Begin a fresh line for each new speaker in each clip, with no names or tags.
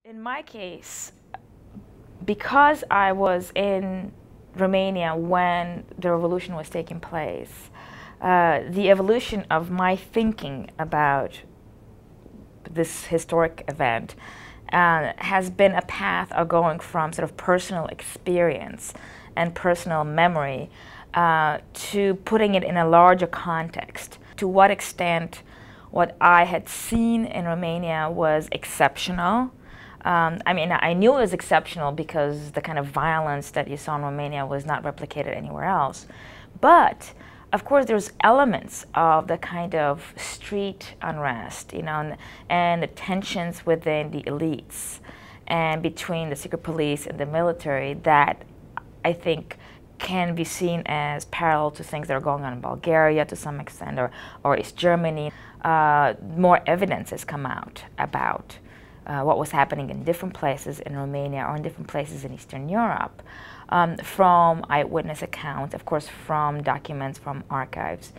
In my case, because I was in Romania when the revolution was taking place, the evolution of my thinking about this historic event has been a path of going from sort of personal experience and personal memory to putting it in a larger context. To what extent what I had seen in Romania was exceptional. I mean, I knew it was exceptional because the kind of violence that you saw in Romania was not replicated anywhere else. But, of course, there's elements of the kind of street unrest, and the tensions within the elites and between the secret police and the military that I think can be seen as parallel to things that are going on in Bulgaria to some extent, or East Germany. More evidence has come out about what was happening in different places in Romania or in different places in Eastern Europe, from eyewitness accounts, of course, from documents, from archives.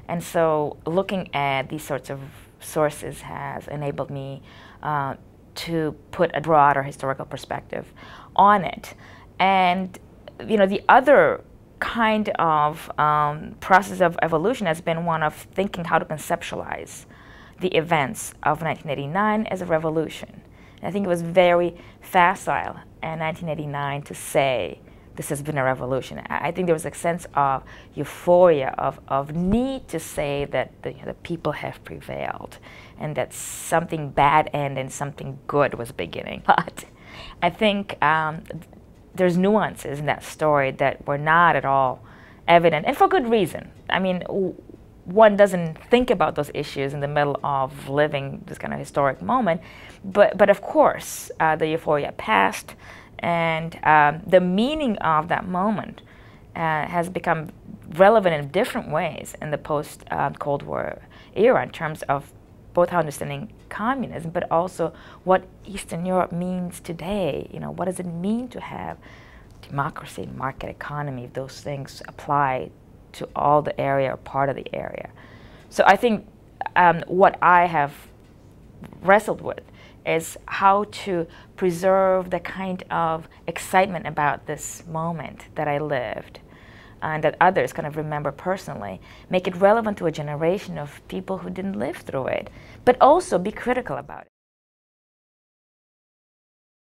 And so looking at these sorts of sources has enabled me to put a broader historical perspective on it. And the other kind of process of evolution has been one of thinking how to conceptualize the events of 1989 as a revolution. And I think it was very facile in 1989 to say this has been a revolution. I think there was a sense of euphoria, of need to say that the people have prevailed and that something bad ended and something good was beginning. But I think there's nuances in that story that were not at all evident, and for good reason. I mean, one doesn't think about those issues in the middle of living this kind of historic moment, but of course the euphoria passed, and the meaning of that moment has become relevant in different ways in the post-Cold War era in terms of both understanding communism, but also what Eastern Europe means today. What does it mean to have democracy, market economy, if those things apply to all the area or part of the area. So I think what I have wrestled with is how to preserve the kind of excitement about this moment that I lived and that others kind of remember personally, make it relevant to a generation of people who didn't live through it, but also be critical about it.